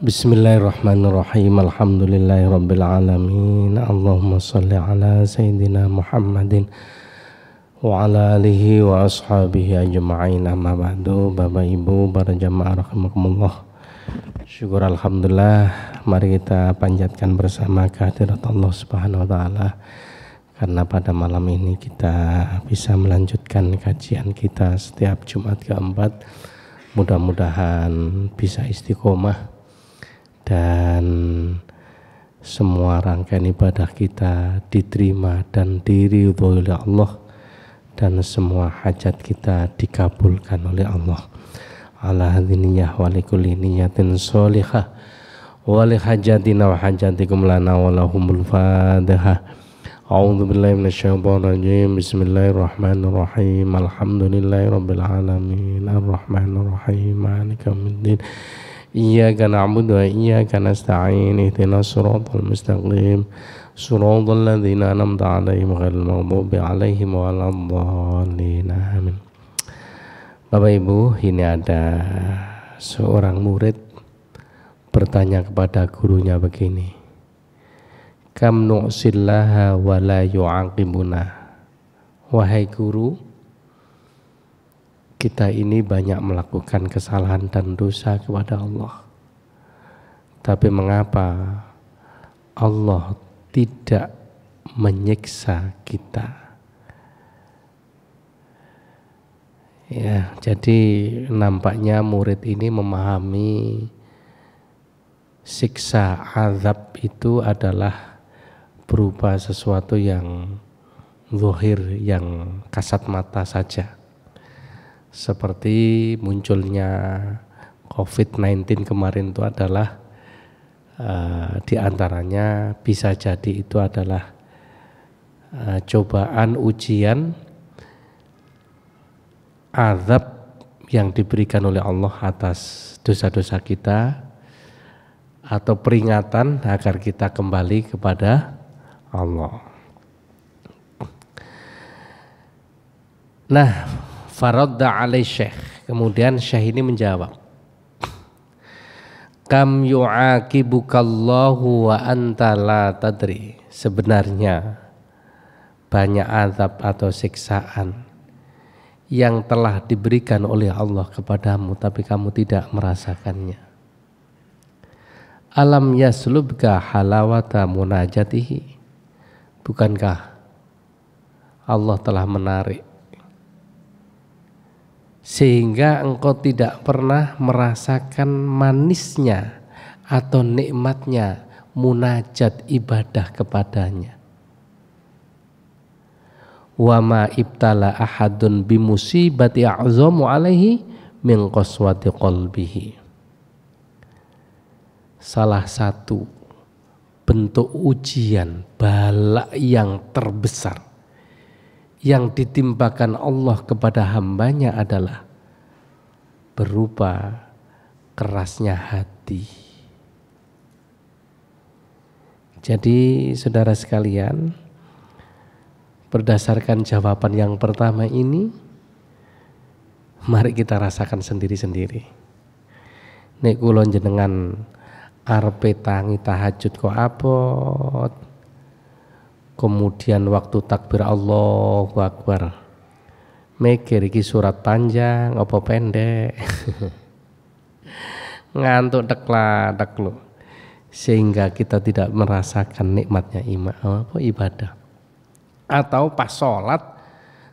Bismillahirrahmanirrahim. Alhamdulillahirabbil alamin. Allahumma shalli ala sayyidina Muhammadin wa ala alihi wa ashabihi ajma'in. Amma ba'du. Bapak Ibu, para jamaah rahimakumullah. Syukur alhamdulillah, mari kita panjatkan bersama kehadirat Allah Subhanahu wa taala karena pada malam ini kita bisa melanjutkan kajian kita setiap Jumat keempat. Mudah-mudahan bisa istiqomah dan semua rangkaian ibadah kita diterima dan diridhoi oleh Allah, dan semua hajat kita dikabulkan oleh Allah. Ala hadiniyah wa likulli niyatin sholihah wa li hajatina wa hajatikum lana wa lahumul fatihah. A'udzu billahi minasyaitonir rajim. Bismillahirrahmanirrahim. Alhamdulillahirabbil alamin. Arrahmanir rahim. Maliki yaumiddin. Iyyaka na'budu wa iyyaka nasta'in. Ihdinas siratal mustaqim. Siratal ladzina an'amta 'alaihim ghairil maghdubi 'alaihim waladdallin. Amin. Bapak Ibu, ini ada seorang murid bertanya kepada gurunya begini. Kam nu'sillaha wa la yu'aqibuna. Wahai guru, kita ini banyak melakukan kesalahan dan dosa kepada Allah. Tapi mengapa Allah tidak menyiksa kita? Ya, jadi nampaknya murid ini memahami siksa azab itu adalah berupa sesuatu yang zahir, yang kasat mata saja. Seperti munculnya COVID-19 kemarin itu adalah diantaranya bisa jadi itu adalah cobaan, ujian, azab yang diberikan oleh Allah atas dosa-dosa kita, atau peringatan agar kita kembali kepada Allah. Nah, faradda alai syekh. Kemudian syekh ini menjawab, kam yu'aqibukallahu wa anta la tadri. Sebenarnya banyak azab atau siksaan yang telah diberikan oleh Allah kepadamu tapi kamu tidak merasakannya. Alam yaslubka halawata munajatihi. Bukankah Allah telah menarik sehingga engkau tidak pernah merasakan manisnya atau nikmatnya munajat ibadah kepadanya. Wa ma ibtala ahadun bimusibati a'zamu alaihi min qaswati qalbihi. Salah satu bentuk ujian bala yang terbesar yang ditimpakan Allah kepada hambanya adalah berupa kerasnya hati. Jadi saudara sekalian, berdasarkan jawaban yang pertama ini, mari kita rasakan sendiri-sendiri. Nek kula jenengan arepe tangi tahajud kok abot, kemudian waktu takbir Allahu Akbar mikir iki surat panjang apa pendek, ngantuk tek lo, sehingga kita tidak merasakan nikmatnya ibadah. Atau pas sholat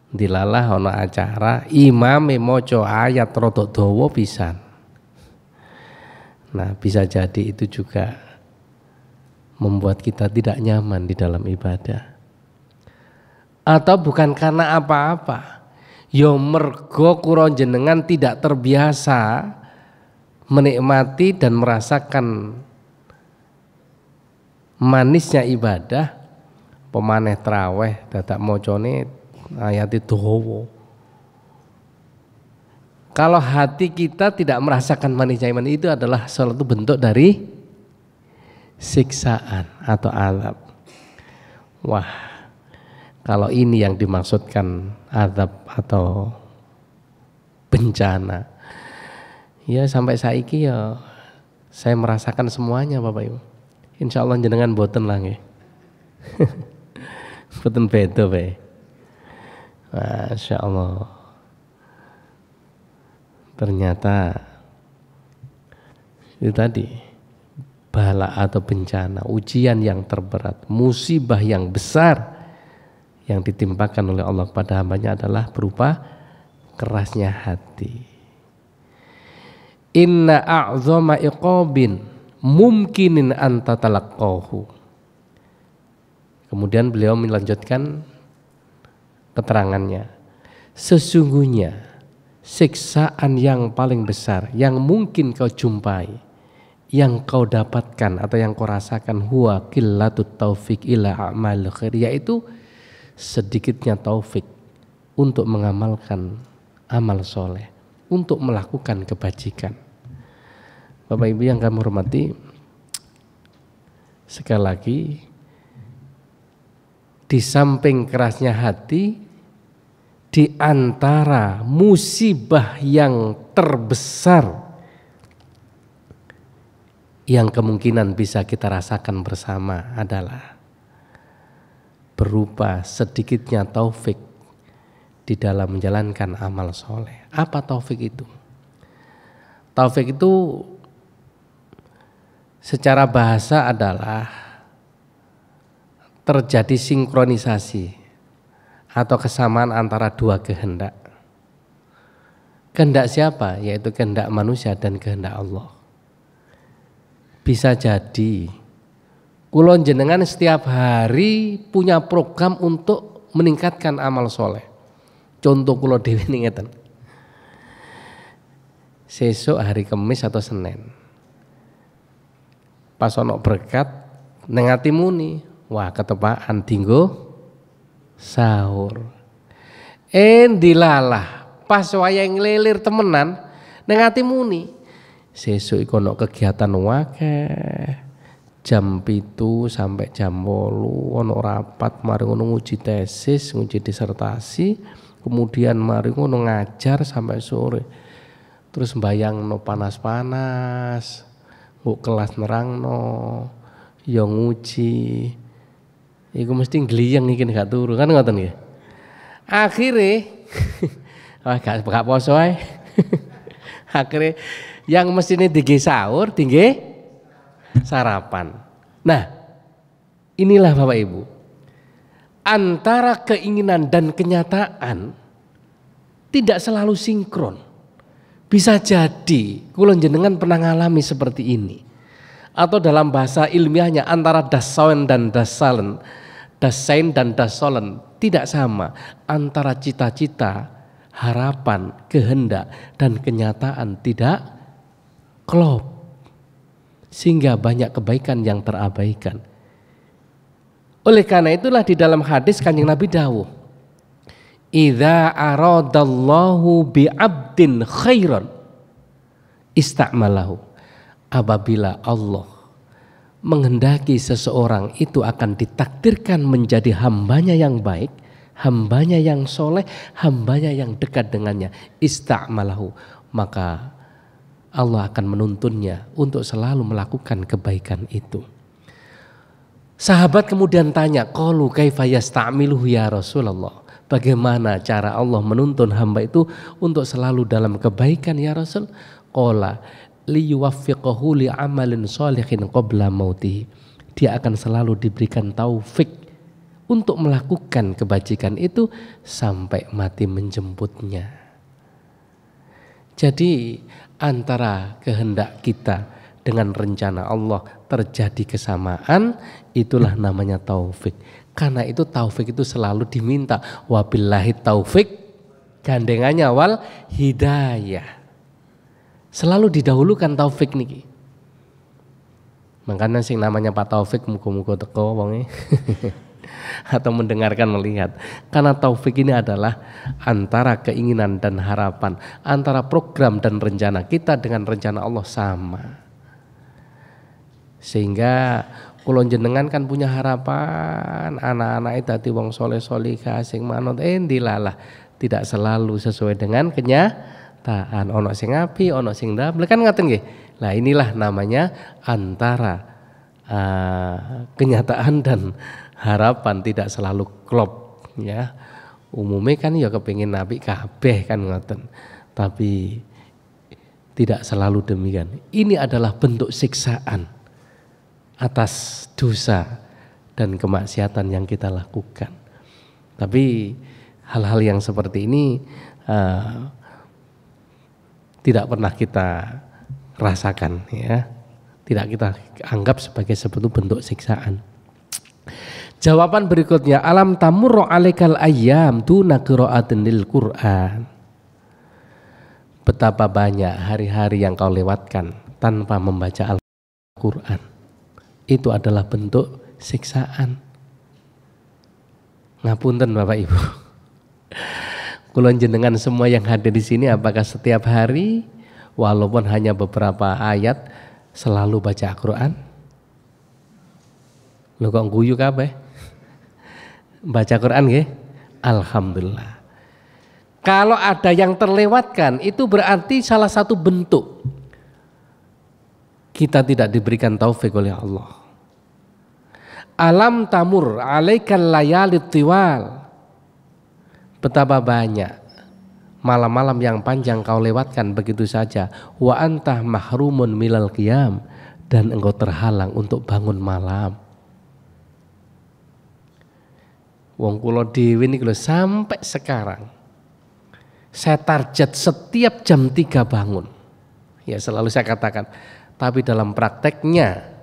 dilalah ana acara imame maca ayat rodok dawa pisan. Nah, bisa jadi itu juga membuat kita tidak nyaman di dalam ibadah. Atau bukan karena apa-apa, yo mergo kula jenengan tidak terbiasa menikmati dan merasakan manisnya ibadah. Pemaneh traweh dadak macane ayat dawa. Kalau hati kita tidak merasakan manisnya iman, itu adalah suatu bentuk dari siksaan atau azab. Wah, kalau ini yang dimaksudkan azab atau bencana, ya sampai saiki ya Saya merasakan semuanya Bapak Ibu. Insya Allah jenengan boten lah nggih. Boten beda bae. Masya Allah. Ternyata itu tadi bala atau bencana, ujian yang terberat, musibah yang besar yang ditimpakan oleh Allah kepada hambanya adalah berupa kerasnya hati. Inna a'zama iqabin mumkinin anta talaqqahu. Kemudian beliau melanjutkan keterangannya. Sesungguhnya siksaan yang paling besar yang mungkin kau jumpai, yang kau dapatkan atau yang kau rasakan, huwa qillatut taufik ila a'mal khair, yaitu sedikitnya taufik untuk mengamalkan amal soleh, untuk melakukan kebajikan. Bapak Ibu yang kami hormati, sekali lagi, di samping kerasnya hati, di antara musibah yang terbesar yang kemungkinan bisa kita rasakan bersama adalah berupa sedikitnya taufik di dalam menjalankan amal soleh. Apa taufik itu? Taufik itu secara bahasa adalah terjadi sinkronisasi atau kesamaan antara dua kehendak. Kehendak siapa? Yaitu kehendak manusia dan kehendak Allah. Bisa jadi kulon jenengan setiap hari punya program untuk meningkatkan amal soleh. Contoh kulo dewi ngeten. Sesuk hari Kamis atau Senin, pas ono berkat neng atimu nih, wah ketepaan dinggo sahur. Dilalah pas wayang ngelilir temenan neng atimu nih, sesuk iku ono kegiatan wakeh. Jam 7 sampai jam 8 ono rapat, mari ngono nguji tesis, nguji disertasi, kemudian mari ngono ngajar sampai sore. Terus mbayang no panas-panas, nguk kelas nerangno, yo nguji. Iku mesti gliyeng iki gak turu kan ngoten nggih. Akhire gak poso ae. Akhire yang mestine tinggi sahur, tinggi sarapan. Nah, inilah Bapak Ibu, antara keinginan dan kenyataan tidak selalu sinkron. Bisa jadi kula jenengan pernah ngalami seperti ini, atau dalam bahasa ilmiahnya antara dasain dan dasalan, dasain dan dasolen tidak sama, antara cita-cita, harapan, kehendak dan kenyataan tidak klop, sehingga banyak kebaikan yang terabaikan. Oleh karena itulah di dalam hadis Kanjeng Nabi dawuh, idza aradallahu bi'abdin khairan ista'malahu. Apabila Allah menghendaki seseorang itu akan ditakdirkan menjadi hambanya yang baik, hambanya yang soleh, hambanya yang dekat dengannya, ista'malahu, maka Allah akan menuntunnya untuk selalu melakukan kebaikan itu. Sahabat kemudian tanya, qalu kaifa yasta'miluhu ya Rasulullah? Bagaimana cara Allah menuntun hamba itu untuk selalu dalam kebaikan ya Rasul? Qala liyuwaffiqahu li'amalin sholihin qabla mautihi. Dia akan selalu diberikan taufik untuk melakukan kebajikan itu sampai mati menjemputnya. Jadi antara kehendak kita dengan rencana Allah terjadi kesamaan, itulah namanya taufik. Karena itu taufik itu selalu diminta, wabillahi taufik, gandengannya wal hidayah. Selalu didahulukan taufik niki. Makanya sing namanya Pak Taufik muga-muga teko wonge. Atau mendengarkan, melihat. Karena taufik ini adalah antara keinginan dan harapan, antara program dan rencana kita dengan rencana Allah sama. Sehingga kula jenengan kan punya harapan anak-anak itu dadi wong soleh-solihah sing manut, dilalah tidak selalu sesuai dengan kenyataan. Ono sing apik, ono sing ndamel kan ngoten nggih. Nah inilah namanya antara kenyataan dan harapan tidak selalu klop ya. Umumnya kan ya kepingin nabi kabeh kan ngoten. Tapi tidak selalu demikian. Ini adalah bentuk siksaan atas dosa dan kemaksiatan yang kita lakukan. Tapi hal-hal yang seperti ini tidak pernah kita rasakan ya. Tidak kita anggap sebagai suatu bentuk siksaan. Jawaban berikutnya, alam tamurru alaikal ayyam duna qiraatin lil Qur'an. Betapa banyak hari-hari yang kau lewatkan tanpa membaca Al-Qur'an. Itu adalah bentuk siksaan. Ngapunten Bapak Ibu. Kula jenengan semua yang hadir di sini apakah setiap hari walaupun hanya beberapa ayat selalu baca Al-Quran? Lu kok guyu kabeh? Baca Quran nggih? Alhamdulillah. Kalau ada yang terlewatkan itu berarti salah satu bentuk kita tidak diberikan taufik oleh Allah. Alam tamur alaikal layalit tiwal. Betapa banyak malam-malam yang panjang kau lewatkan begitu saja. Wa antah mahrumun milal qiyam, dan engkau terhalang untuk bangun malam. Wong kula dhewe niku lho sampai sekarang saya target setiap jam 3 bangun. Ya selalu saya katakan, tapi dalam prakteknya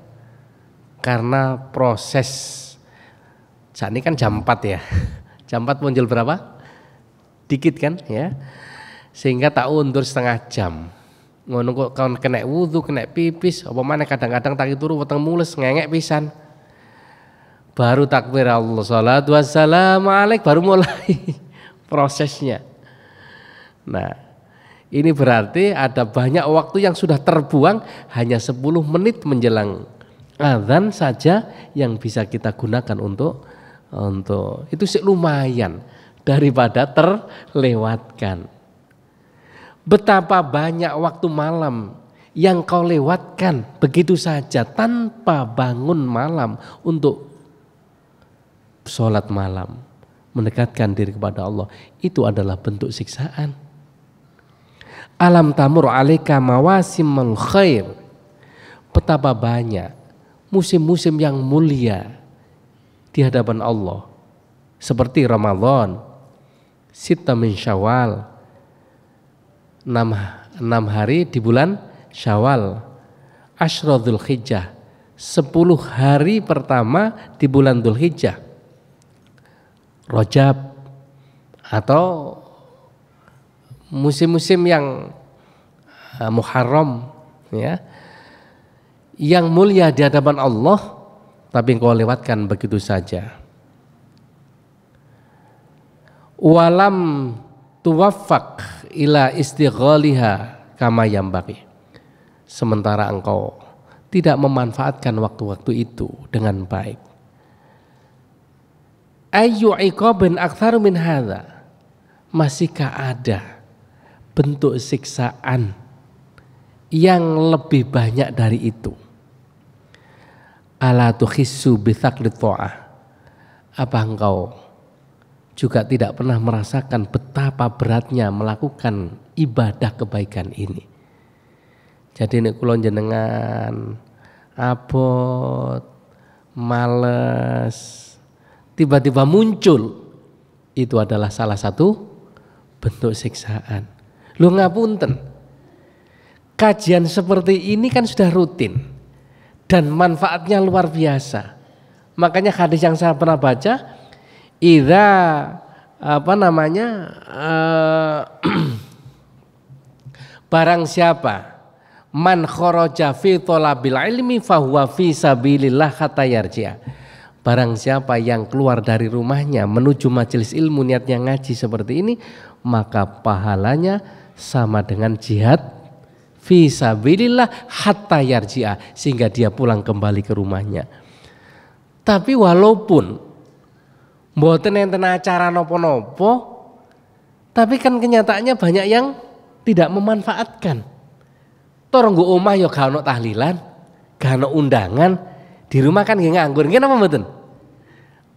karena proses saat ini kan jam 4 ya. Jam 4 muncul berapa? Dikit kan ya. Sehingga tak undur setengah jam. Ngono kok kawan kena wudu, kena pipis, apa mana kadang-kadang tak turu weteng mules ngengek pisan. Baru takbir Allah sholatu wassalamu alaik baru mulai prosesnya. Nah, ini berarti ada banyak waktu yang sudah terbuang hanya 10 menit menjelang azan saja yang bisa kita gunakan untuk itu sih lumayan daripada terlewatkan. Betapa banyak waktu malam yang kau lewatkan begitu saja tanpa bangun malam untuk sholat malam, mendekatkan diri kepada Allah. Itu adalah bentuk siksaan. Alam tamur alaika mawasimul khair. Betapa banyak musim-musim yang mulia di hadapan Allah, seperti Ramadan, Sitta min Syawal, 6 hari di bulan Syawal, Asyra Dzulhijjah, 10 hari pertama di bulan Dzulhijjah, Rajab, atau musim-musim yang Muharram ya, yang mulia di hadapan Allah, tapi engkau lewatkan begitu saja. Walam tuwaffaq ila istighaliha kama yambaqi. Sementara engkau tidak memanfaatkan waktu-waktu itu dengan baik. Ayyu iqabin aktsaru min hadza. Masihkah ada bentuk siksaan yang lebih banyak dari itu? Ala tukhissu bi tsaqlit tha'ah. Apa engkau juga tidak pernah merasakan betapa beratnya melakukan ibadah kebaikan ini? Jadi nek kula jenengan abot, males, tiba-tiba muncul, itu adalah salah satu bentuk siksaan. Lu ngapunten, kajian seperti ini kan sudah rutin dan manfaatnya luar biasa. Makanya hadis yang saya pernah baca, idza barang siapa man kharaja fi thalabil ilmi fahuwa fi sabilillah hatta yarji'a. Barang siapa yang keluar dari rumahnya menuju majelis ilmu niatnya ngaji seperti ini, maka pahalanya sama dengan jihad fi sabilillah hatta yarji'a, sehingga dia pulang kembali ke rumahnya. Tapi walaupun mboten enten acara nopo-nopo, tapi kan kenyataannya banyak yang tidak memanfaatkan. Tor nggo omah ya gak ono tahlilan, gak ono undangan, di rumah kan nggih nganggur, nggih napa mboten?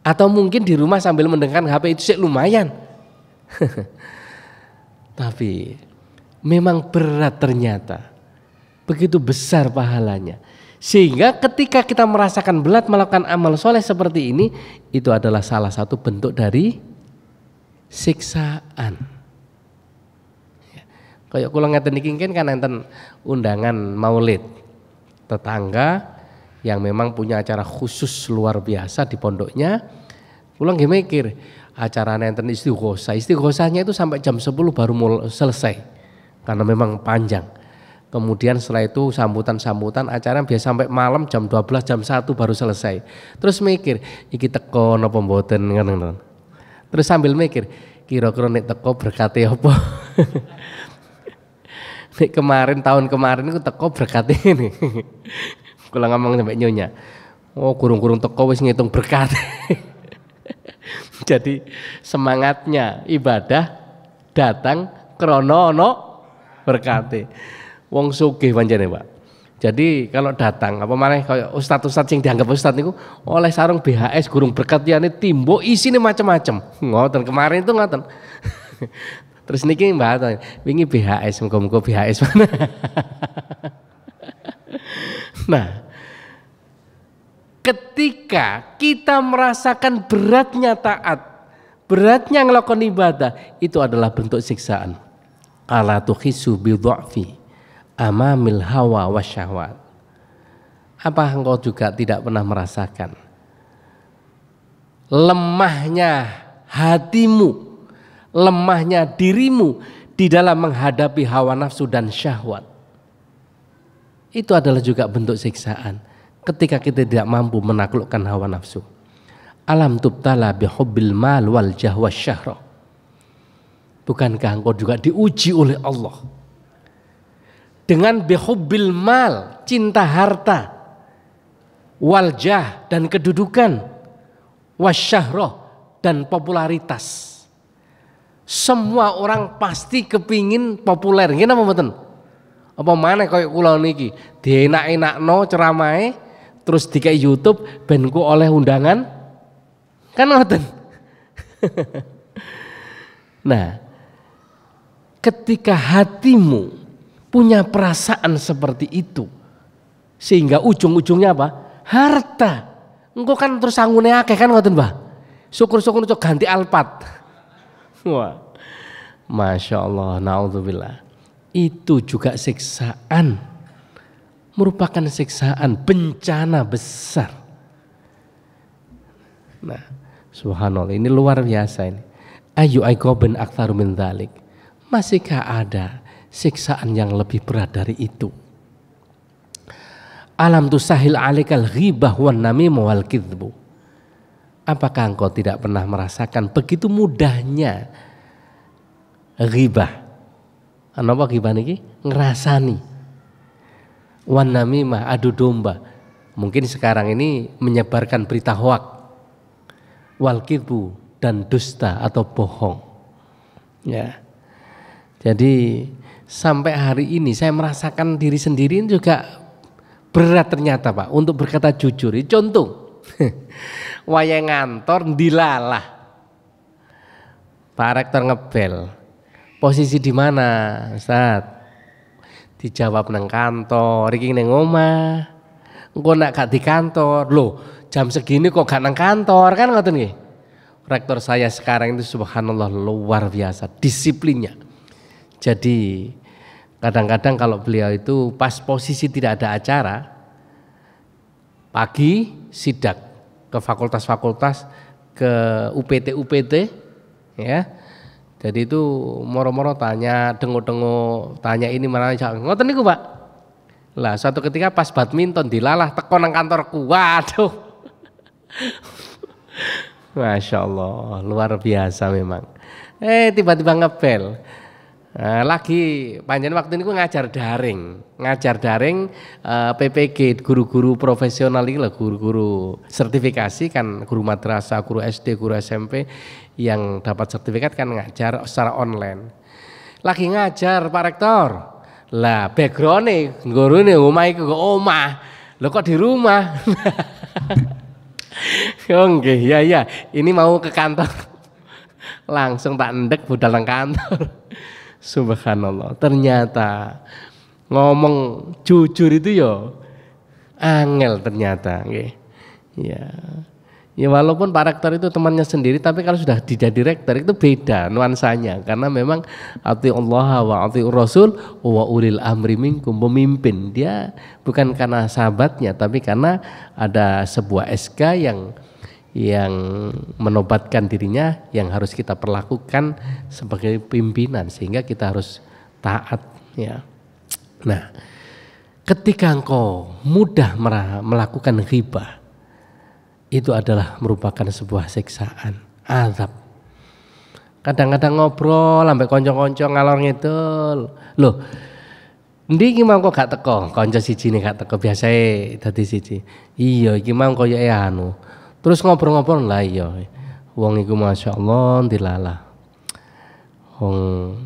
Atau mungkin di rumah sambil mendengarkan HP itu sih lumayan. Tapi memang berat ternyata. Begitu besar pahalanya. Sehingga ketika kita merasakan berat melakukan amal soleh seperti ini, itu adalah salah satu bentuk dari siksaan. Kayak kula ngeten niki kan enten undangan maulid tetangga yang memang punya acara khusus luar biasa di pondoknya. Kula nggih mikir acara enten istighosah. Istighosahnya itu sampai jam 10 baru selesai karena memang panjang. Kemudian setelah itu sambutan-sambutan acara biasa sampai malam jam 12 jam 1 baru selesai. Terus mikir iki teko napa mboten ngono. Terus sambil mikir kira-kira nek teko berkate apa. Nek kemarin tahun kemarin itu teko berkate ini. Kula ngomong sampai nyonya. Oh, kurung-kurung teko wis ngitung berkat. Jadi semangatnya ibadah datang krana ana berkate. Wong sugih pancene, Pak. Jadi kalau datang apa maneh kaya ustaz-ustaz sing dianggap ustaz niku oleh sarung BHS gurung berkat liyane timbo isine macam-macam. Ngoten kemarin itu ngoten. Terus niki Mbak wingi BHS muga-muga BHS mana. Nah, ketika kita merasakan beratnya taat, beratnya ngelakukan ibadah, itu adalah bentuk siksaan. Ala tuhisu bi dha'fi amamil hawa wasyahwat. Apa engkau juga tidak pernah merasakan lemahnya hatimu, lemahnya dirimu di dalam menghadapi hawa nafsu dan syahwat? Itu adalah juga bentuk siksaan ketika kita tidak mampu menaklukkan hawa nafsu. Alam tubtala bihubbil mal wal jah wasyahra. Bukankah engkau juga diuji oleh Allah dengan bihubbil mal, cinta harta, wal jah dan kedudukan, wasyahra dan popularitas. Semua orang pasti kepingin populer, nggih napa mboten? Apa maneh kaya kula niki, dienak-enakno ceramahe terus dikai YouTube ben ku oleh undangan. Kan ngoten. Nah, ketika hatimu punya perasaan seperti itu sehingga ujung-ujungnya apa? Harta. Engko kan terus sangune akeh kan ngoten, Mbah. Syukur-syukur untuk ganti Alphard. Wah, Masya Allah, na'udzubillah. Itu juga siksaan, merupakan siksaan, bencana besar. Nah, subhanallah, ini luar biasa ini. Ayu aiqobin aktsaru min dzalik. Masihkah ada siksaan yang lebih berat dari itu? Alam tusahil alaikal ghibah wan namim wal kidbu. Apakah engkau tidak pernah merasakan begitu mudahnya ghibah? Apa ghibah niki? Ngerasani. Wan namimah, adu domba. Mungkin sekarang ini menyebarkan berita hoak. Wal kidbu, dan dusta atau bohong. Ya. Jadi sampai hari ini saya merasakan diri sendiri juga berat ternyata, Pak, untuk berkata jujur. Contoh, wayah ngantor dilalah, Pak Rektor ngebel, posisi di mana, Ustaz? Dijawab nang kantor, iki nang omah. Engko nak gak di kantor, loh jam segini kok gak nang kantor, kan ngoten nggih. Rektor saya sekarang itu subhanallah luar biasa disiplinnya. Jadi kadang-kadang kalau beliau itu pas posisi tidak ada acara, pagi sidak ke fakultas-fakultas, ke UPT, ya. Jadi itu moro-moro tanya, dengo-dengo, tanya ini mana ngoten niku, Pak. Lah suatu ketika pas badminton dilalah teko nang kantorku. Waduh. Masya Allah, luar biasa memang. Tiba-tiba ngepel. Nah, lagi panjang waktu ini gue ngajar daring PPG, guru-guru profesional ini lah, guru-guru sertifikasi kan, guru madrasah, guru SD, guru SMP yang dapat sertifikat kan ngajar secara online. Lagi ngajar Pak Rektor, Lah background-e nggorone omah iku kok omah. Lho kok di rumah? Oh nggih, ya. Ini mau ke kantor. Langsung tak endek budal nang kantor. Subhanallah. Ternyata ngomong jujur itu ya angel ternyata nggih. Ya. Ya walaupun Pak Rektor itu temannya sendiri, tapi kalau sudah jadi rektor itu beda nuansanya, karena memang ati Allah wa ati Rasul wa ulil amri minkum, pemimpin. Dia bukan karena sahabatnya, tapi karena ada sebuah SK yang menobatkan dirinya yang harus kita perlakukan sebagai pimpinan, sehingga kita harus taat ya. Nah, ketika engkau mudah melakukan ghibah, itu adalah merupakan sebuah siksaan, azab. Kadang-kadang ngobrol sampai konco-konco ngalor ngidul. Loh, ndi iki mau kok gak teko? Kanca siji ne gak teko, biasae dadi siji. Iya, iki mau koyo anu. Terus ngobrol-ngobrol lah iya. Wong iku masyaallah dilalah. Wong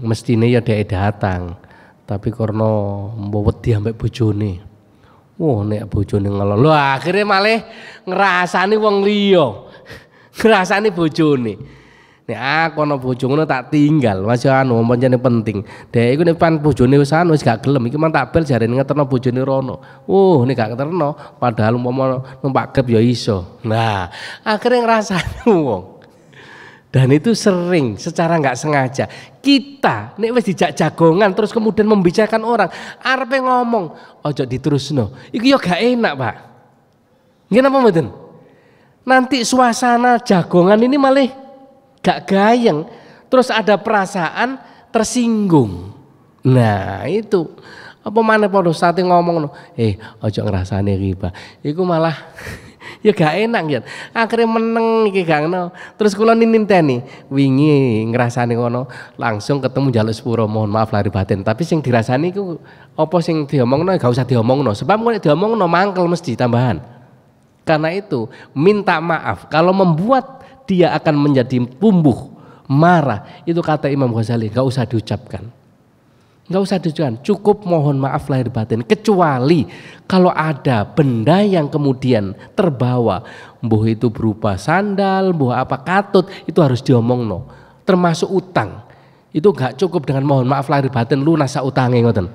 mestine ya dhek datang, tapi karena wedi ambek bojone. Wah, nek bojone ngelol. Lho akhirnya malah ngrasani wong liya. Ngrasani bojone. Nek aku ana bojo ngono tak tinggal, Mas anu pancene penting. Dek iku nek pan bojone wis anu wis gak gelem iki man tak bel jarene ngeterno bojone rono. Nek gak ngeterno padahal umpama numpak Grab ya iso. Nah, akhirnya ngrasani wong. Dan itu sering secara nggak sengaja kita nek wis dijak jagongan terus kemudian membicarakan orang, arepe ngomong ojo diterusno. Iku ya gak enak, Pak. Nggih napa mboten? Nanti suasana jagongan ini malah gak gayeng, terus ada perasaan tersinggung. Nah, itu apa maneh padha sate ngomong ojo ngrasani riba. Iku malah ya gak enak ya. Akhirnya meneng iki gak ngono. Terus kula ninteni wingi ngrasani ngono, langsung ketemu njaluk sepuro, mohon maaf lahir batin. Tapi sing dirasani iku apa sing diomongno gak usah diomongno. Sebab nek diomongno mangkel mesti tambahan. Karena itu minta maaf kalau membuat dia akan menjadi tumbuh marah, itu kata Imam Ghazali gak usah diucapkan. Nggak usah diucapkan, cukup mohon maaf lahir batin. Kecuali kalau ada benda yang kemudian terbawa, mbuh itu berupa sandal, mbuh apa katut, itu harus diomongno. Termasuk utang, itu nggak cukup dengan mohon maaf lahir batin lunas utangnya ngoten.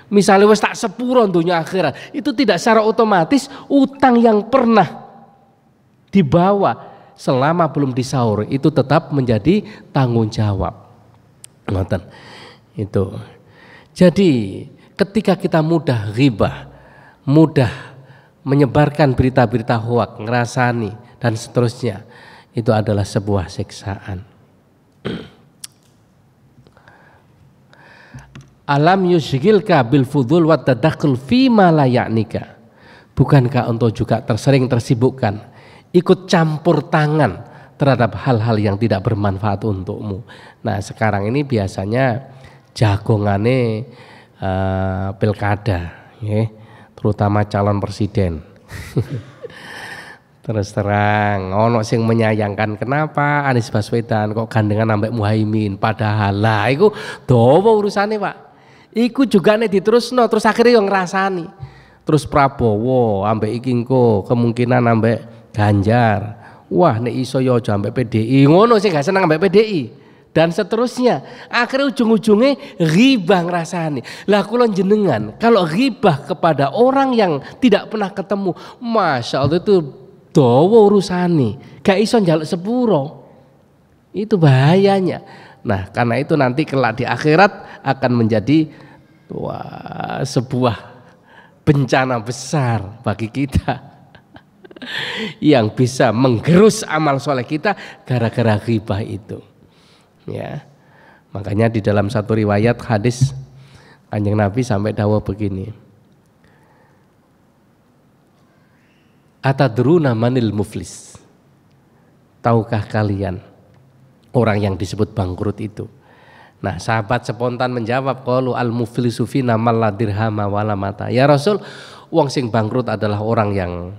Misalnya wis tak sepuro dunia akhirat, itu tidak secara otomatis utang yang pernah dibawa selama belum disaur itu tetap menjadi tanggung jawab. Ngoten itu. Jadi ketika kita mudah ghibah, mudah menyebarkan berita-berita hoak, ngerasani dan seterusnya, itu adalah sebuah siksaan. Alam yushghilka bil fudul wa tadakhul fi ma la ya'nika. Bukankah engkau juga sering tersibukkan ikut campur tangan terhadap hal-hal yang tidak bermanfaat untukmu. Nah, sekarang ini biasanya jagongane pilkada, terutama calon presiden. Terus terang, ono sing menyayangkan kenapa Anies Baswedan kok gandengan ambek Muhaimin, padahal lah iku dawa urusane Pak. Iku juga nek diterusno terus akhirnya yang ngrasani. Terus Prabowo ambek iki engko kemungkinan ambek Ganjar. Wah nek iso yo aja ambek PDI. Ngono sing gak seneng ambek PDI. Dan seterusnya, akhirnya ujung-ujungnya ghibah ngrasani. Lah kula jenengan kalau ghibah kepada orang yang tidak pernah ketemu, masya Allah itu dawa urusane, gak iso njaluk sepuro. Itu bahayanya. Nah karena itu nanti kelak di akhirat akan menjadi sebuah bencana besar bagi kita yang bisa menggerus amal soleh kita gara-gara ghibah itu. Ya, makanya di dalam satu riwayat hadis Kanjeng Nabi sampai dawuh begini, atadruna manil muflis, tahukah kalian orang yang disebut bangkrut itu? Nah sahabat spontan menjawab, qalu al muflisu fina man la dirhama wala mata. Ya Rasul, wong sing bangkrut adalah orang yang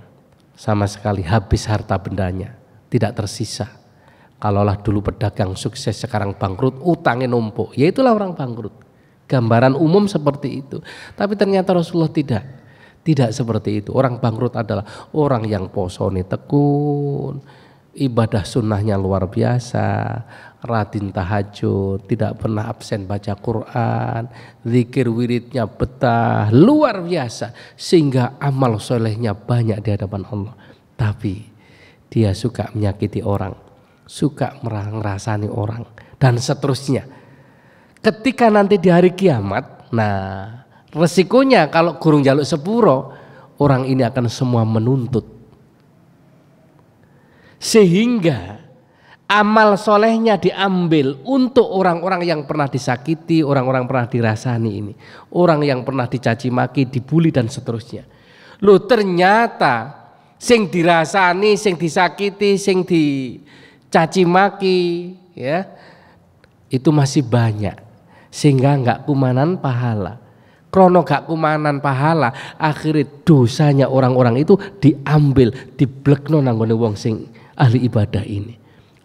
sama sekali habis harta bendanya, tidak tersisa. Kalaulah dulu pedagang sukses sekarang bangkrut, utangnya numpuk, ya itulah orang bangkrut. Gambaran umum seperti itu. Tapi ternyata Rasulullah tidak seperti itu. Orang bangkrut adalah orang yang posone tekun, ibadah sunnahnya luar biasa, rajin tahajud, tidak pernah absen baca Quran, zikir wiridnya betah, luar biasa, sehingga amal solehnya banyak di hadapan Allah. Tapi dia suka menyakiti orang, suka ngerasani orang, dan seterusnya. Ketika nanti di hari kiamat, nah resikonya kalau gurung jaluk sepuro, orang ini akan semua menuntut. Sehingga amal solehnya diambil untuk orang-orang yang pernah disakiti, orang-orang pernah dirasani ini, orang yang pernah dicaci maki, dibully dan seterusnya. Loh ternyata sing dirasani, sing disakiti, sing dicaci maki, ya itu masih banyak, sehingga nggak kumanan pahala. Krono gak kumanan pahala, akhirnya dosanya orang-orang itu diambil, diblekno nanggone wong sing ahli ibadah ini.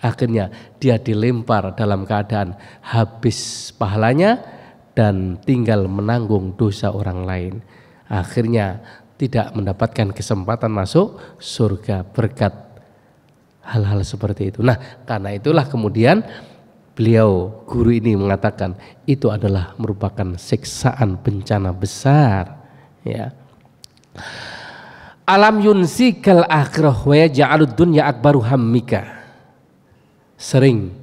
Akhirnya dia dilempar dalam keadaan habis pahalanya dan tinggal menanggung dosa orang lain. Akhirnya tidak mendapatkan kesempatan masuk surga berkat hal-hal seperti itu. Nah, karena itulah kemudian beliau guru ini mengatakan itu adalah merupakan siksaan bencana besar, ya. Alam yunsikal akhirah wa yaj'alud dunya akbaru hammika. Sering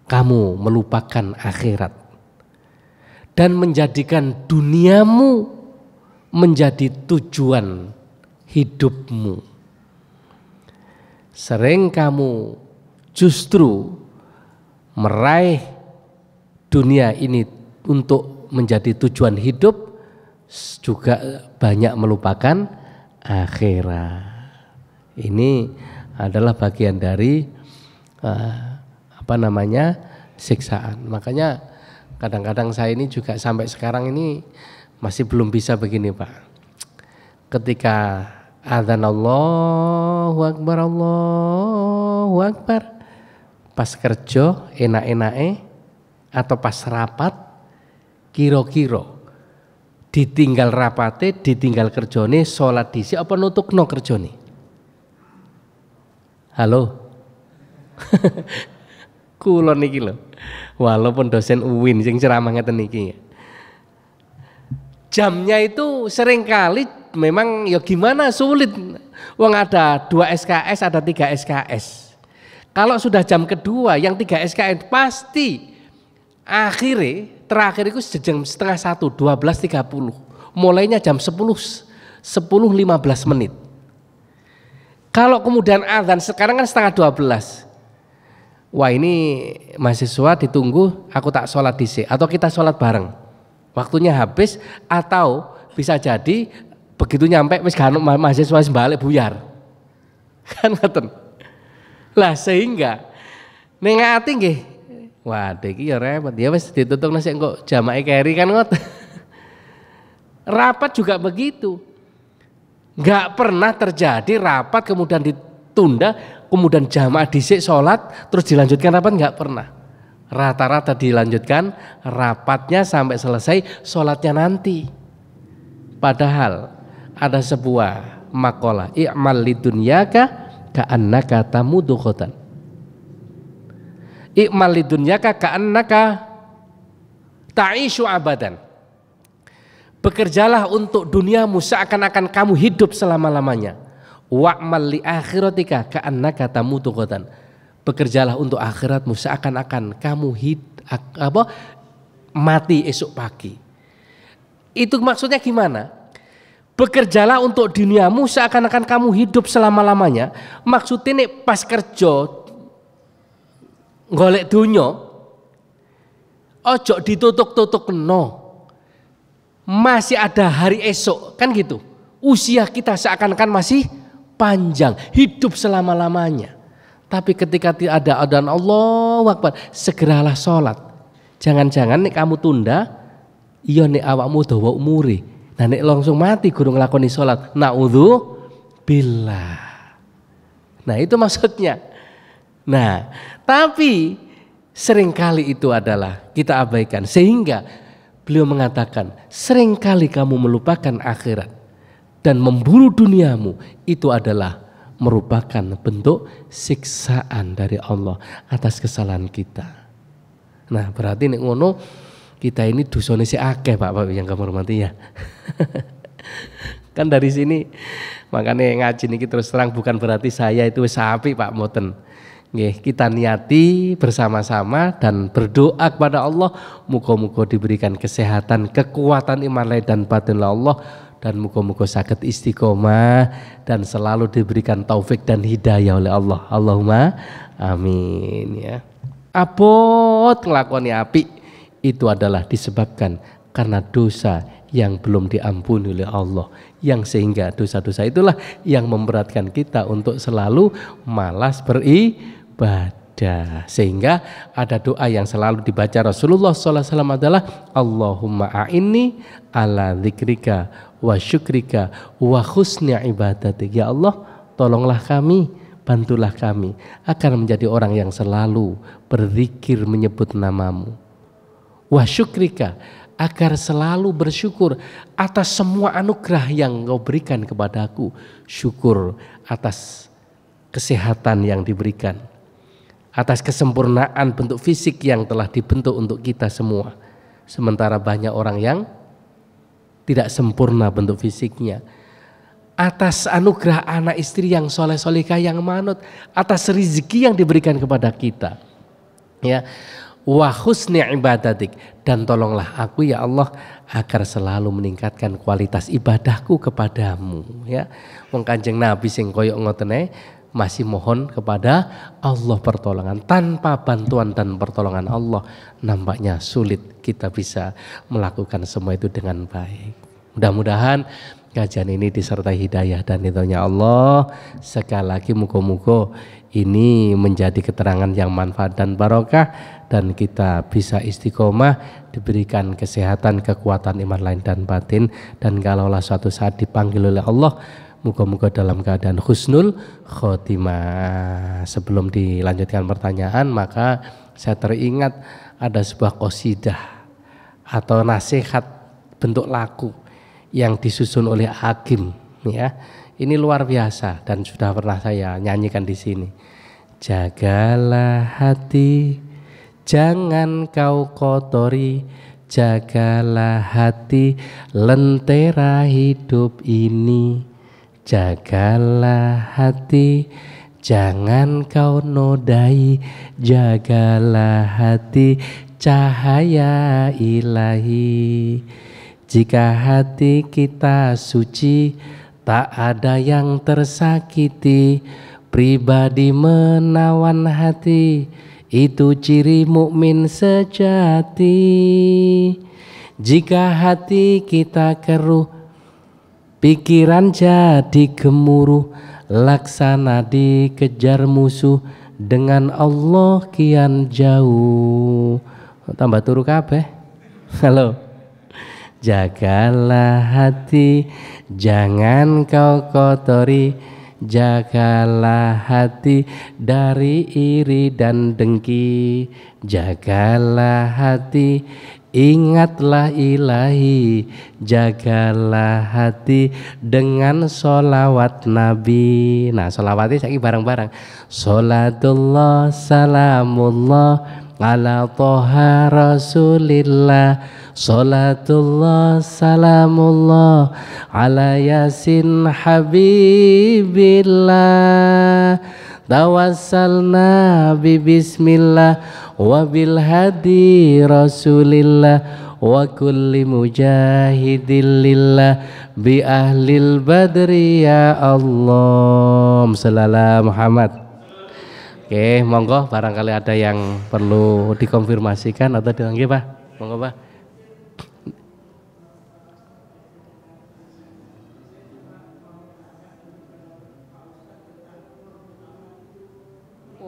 kamu melupakan akhirat dan menjadikan duniamu menjadi tujuan hidupmu. Sering kamu justru meraih dunia ini untuk menjadi tujuan hidup, juga banyak melupakan akhirat. Ini adalah bagian dari siksaan. Makanya kadang-kadang saya ini juga sampai sekarang ini masih belum bisa begini, Pak. Ketika adzan Allahu Akbar, pas kerja enak-enake atau pas rapat kira-kira ditinggal rapate, ditinggal kerjane, sholat dhisik apa nutukno kerjane? Halo. Kula niki lho. Walaupun dosen UIN sing ceramah ngeten niki. Jamnya itu seringkali memang ya gimana sulit. Wong ada 2 SKS, ada 3 SKS. Kalau sudah jam kedua yang 3 SKS pasti terakhir itu jam setengah 1, 12.30. Mulainya jam 10.15 menit. Kalau kemudian azan sekarang kan setengah 12. Wah ini mahasiswa ditunggu, aku tak sholat dhisik atau kita sholat bareng. Waktunya habis atau bisa jadi begitu nyampe wis gak mahasiswa wis balik buyar. Kan ngoten. Lah sehingga ning ati nggih, waduh iki ya repot. Ya wis ditutupno sik engko jamaah keri kan ngoten. Rapat juga begitu. Enggak pernah terjadi rapat kemudian ditunda, kemudian jamaah dhisik sholat terus dilanjutkan rapat, enggak pernah. Rata-rata dilanjutkan rapatnya sampai selesai, sholatnya nanti. Padahal ada sebuah makalah, i'mal lidunyaka ka'annaka tamudu khotan. I'mal lidunyaka ka'annaka ta'ishu abadan. Bekerjalah untuk duniamu seakan-akan kamu hidup selama-lamanya. Wa'mal li akhiratika ka'annaka tamudu khotan. Bekerjalah untuk akhiratmu seakan-akan kamu mati esok pagi. Itu maksudnya gimana? Bekerjalah untuk duniamu seakan-akan kamu hidup selama-lamanya. Maksudnya nih pas kerja golek dunya ojo ditutuk-tutuk no. Masih ada hari esok kan gitu. Usia kita seakan-akan masih panjang, hidup selama-lamanya. Tapi ketika ada adzan Allahu Akbar, segeralah sholat. Jangan-jangan nih kamu tunda, iya nih awakmu dawa umure. Nah nek langsung mati guru ngelakoni sholat, naudzubillah. Nah itu maksudnya. Nah tapi seringkali itu adalah kita abaikan, sehingga Beliau mengatakan, seringkali kamu melupakan akhirat dan memburu duniamu, itu adalah merupakan bentuk siksaan dari Allah atas kesalahan kita. Nah, berarti nek ngono kita ini dosane si akeh Pak yang kamu hormati ya. Kan dari sini makanya ngaji niki terus terang bukan berarti saya itu wis apik Pak mboten. Nggih, kita niati bersama-sama dan berdoa kepada Allah muga-muga diberikan kesehatan, kekuatan iman lahir dan batin Allah, dan muga-muga saged istiqomah dan selalu diberikan taufik dan hidayah oleh Allah. Allahumma amin ya. Abot nglakoni apik itu adalah disebabkan karena dosa yang belum diampuni oleh Allah, yang sehingga dosa-dosa itulah yang memberatkan kita untuk selalu malas beribadah. Sehingga ada doa yang selalu dibaca Rasulullah SAW adalah Allahumma a'inni ala dzikrika wa syukrika wa husni ibadatik. Ya Allah, tolonglah kami, bantulah kami agar menjadi orang yang selalu berzikir menyebut namamu, wa syukrika, agar selalu bersyukur atas semua anugerah yang Engkau berikan kepadaku. Syukur atas kesehatan yang diberikan, atas kesempurnaan bentuk fisik yang telah dibentuk untuk kita semua. Sementara banyak orang yang tidak sempurna bentuk fisiknya. Atas anugerah anak istri yang soleh-solehah yang manut, atas rezeki yang diberikan kepada kita. Ya, wa husni ibadatik, dan tolonglah aku ya Allah agar selalu meningkatkan kualitas ibadahku kepadamu. Ya, wong Kanjeng Nabi sing koyo ngotene masih mohon kepada Allah pertolongan. Tanpa bantuan dan pertolongan Allah nampaknya sulit kita bisa melakukan semua itu dengan baik. Mudah-mudahan kajian ini disertai hidayah dan ridhonya Allah. Sekali lagi muga-muga ini menjadi keterangan yang manfaat dan barokah, dan kita bisa istiqomah, diberikan kesehatan, kekuatan iman lain dan batin, dan kalaulah suatu saat dipanggil oleh Allah, muga-muga dalam keadaan husnul khotimah. Sebelum dilanjutkan pertanyaan, maka saya teringat ada sebuah qasidah atau nasihat bentuk lagu yang disusun oleh Hakim, ya. Ini luar biasa dan sudah pernah saya nyanyikan di sini. Jagalah hati, jangan kau kotori, jagalah hati, lentera hidup ini. Jagalah hati, jangan kau nodai, jagalah hati, cahaya ilahi. Jika hati kita suci, tak ada yang tersakiti. Pribadi menawan hati, itu ciri mukmin sejati. Jika hati kita keruh, pikiran jadi gemuruh, laksana dikejar musuh, dengan Allah kian jauh. Tambah turu kabeh. Halo. Jagalah hati, jangan kau kotori, jagalah hati dari iri dan dengki. Jagalah hati, ingatlah ilahi, jagalah hati dengan sholawat Nabi. Nah, sholawatnya saiki bareng-bareng. Sholatullah salamullah ala toha rasulillah. Sholatullah salamullah ala yasin habibillah. Tawassalna bi bismillah wa bil hadi rasulillah wa kulli mujahidin lillah bi ahlil badri ya Allah. Sallallahu Muhammad. Oke, monggo barangkali ada yang perlu dikonfirmasikan atau dilanggih Pak. Monggo Pak.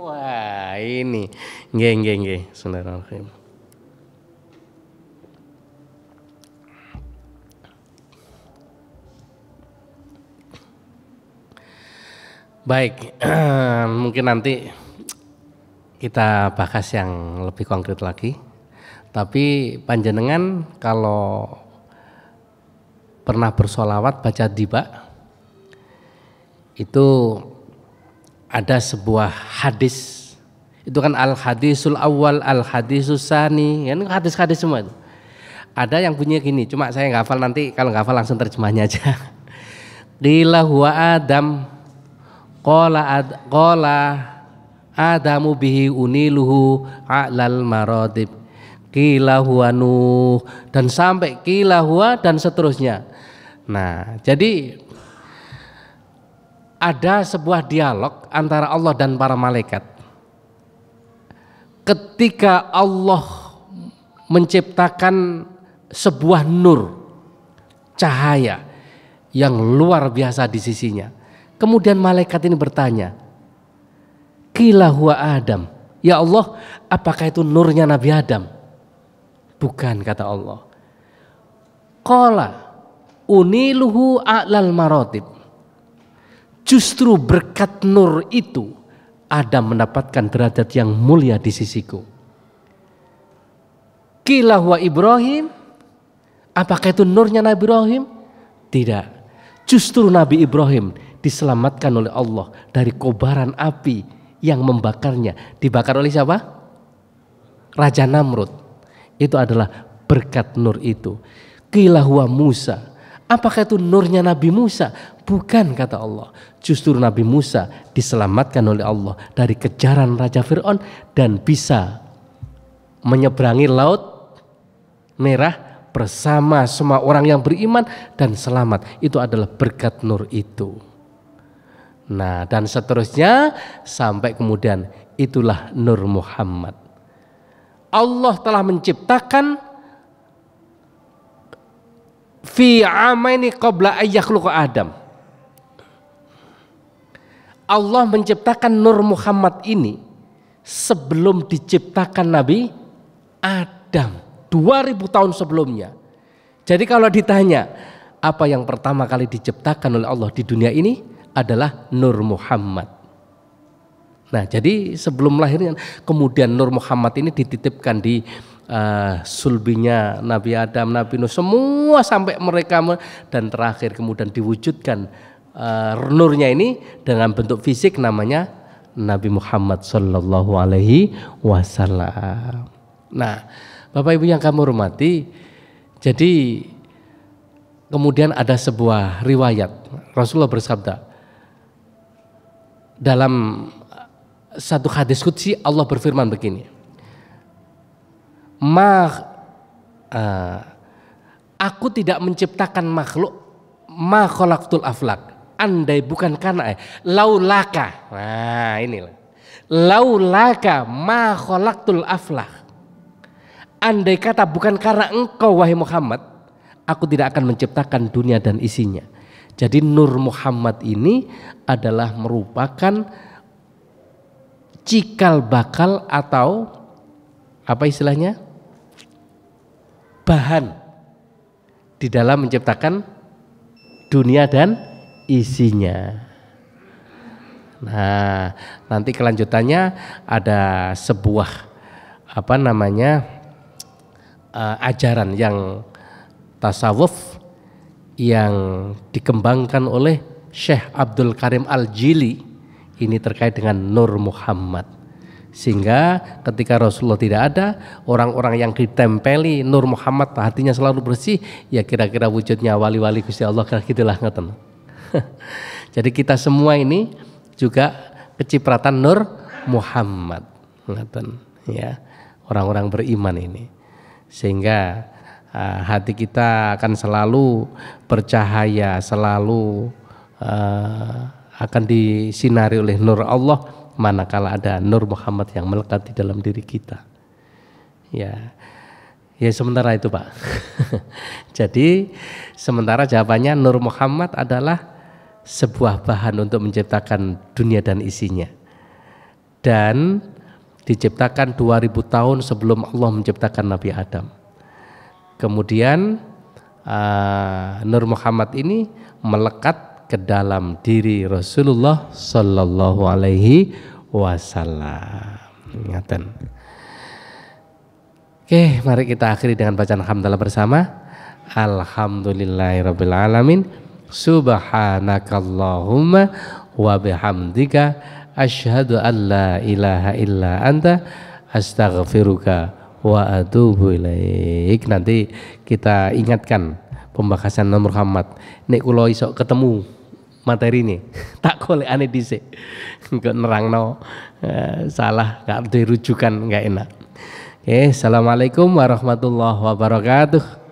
Wah, ini nggih. Bismillahirrahmanirrahim. Baik, mungkin nanti kita bahas yang lebih konkret lagi. Tapi panjenengan kalau pernah bersolawat baca tiba, itu ada sebuah hadis, itu kan al hadisul awal, al hadisus sani, kan hadis-hadis semua itu. Ada yang bunyinya gini, cuma saya nggak hafal, nanti kalau nggak hafal langsung terjemahnya aja. Qila huwa Adam, qala Adamu bihi uniluhu a'lal maratib, qila huwa Nuh, dan sampai qila huwa dan seterusnya. Nah, jadi ada sebuah dialog antara Allah dan para malaikat. Ketika Allah menciptakan sebuah nur, cahaya yang luar biasa di sisinya. Kemudian malaikat ini bertanya, qila huwa Adam, ya Allah, apakah itu nurnya Nabi Adam? Bukan, kata Allah. Qala uniluhu a'lal maratib, justru berkat nur itu Adam mendapatkan derajat yang mulia di sisiku. Qila huwa Ibrahim, apakah itu nurnya Nabi Ibrahim? Tidak, justru Nabi Ibrahim diselamatkan oleh Allah dari kobaran api yang membakarnya. Dibakar oleh siapa? Raja Namrud. Itu adalah berkat nur itu. Qila huwa Musa, apakah itu nurnya Nabi Musa? Bukan, kata Allah, justru Nabi Musa diselamatkan oleh Allah dari kejaran Raja Fir'aun dan bisa menyeberangi Laut Merah bersama semua orang yang beriman dan selamat. Itu adalah berkat nur itu. Nah, dan seterusnya sampai kemudian itulah Nur Muhammad. Allah telah menciptakan fi amaini qabla ayyakhluqa Adam. Allah menciptakan Nur Muhammad ini sebelum diciptakan Nabi Adam 2000 tahun sebelumnya. Jadi kalau ditanya apa yang pertama kali diciptakan oleh Allah di dunia ini, adalah Nur Muhammad. Nah, jadi sebelum lahirnya kemudian Nur Muhammad ini dititipkan di sulbinya Nabi Adam, Nabi Nuh, semua sampai mereka, dan terakhir kemudian diwujudkan nurnya ini dengan bentuk fisik, namanya Nabi Muhammad Sallallahu Alaihi Wasallam. Nah, Bapak Ibu yang kami hormati, jadi kemudian ada sebuah riwayat Rasulullah bersabda dalam satu hadis qudsi, Allah berfirman begini, aku tidak menciptakan makhluk ma khalaqtul aflak, andai bukan karena laulaka. Nah, inilah laulaka ma khalaqtul aflak, andai kata bukan karena engkau wahai Muhammad, aku tidak akan menciptakan dunia dan isinya. Jadi Nur Muhammad ini adalah merupakan cikal bakal atau apa istilahnya, bahan di dalam menciptakan dunia dan isinya. Nah, nanti kelanjutannya ada sebuah ajaran yang tasawuf yang dikembangkan oleh Syekh Abdul Karim Al-Jili, ini terkait dengan Nur Muhammad. Sehingga ketika Rasulullah tidak ada, orang-orang yang ditempeli Nur Muhammad hatinya selalu bersih, ya kira-kira wujudnya wali-wali Gusti Allah, gitulah ngoten. Jadi kita semua ini juga kecipratan Nur Muhammad, ngoten ya, orang-orang beriman ini. Sehingga hati kita akan selalu bercahaya, selalu akan disinari oleh nur Allah manakala ada Nur Muhammad yang melekat di dalam diri kita. Ya sementara itu, Pak. Jadi sementara jawabannya Nur Muhammad adalah sebuah bahan untuk menciptakan dunia dan isinya, dan diciptakan 2000 tahun sebelum Allah menciptakan Nabi Adam. Kemudian Nur Muhammad ini melekat ke dalam diri Rasulullah Sallallahu Alaihi Wasallam. Ingatkan. Oke, mari kita akhiri dengan bacaan hamdalah bersama. Alhamdulillahirabbil alamin. Subhanakallahumma wa bihamdika asyhadu an la ilaha illa anta astaghfiruka wa atubu ilaik. Nanti kita ingatkan pembahasan nomor Muhammad. Nek kula iso ketemu materi ini tak golek ane dhisik. Engko nerangno salah gak ada rujukan, gak enak. Assalamualaikum warahmatullahi wabarakatuh.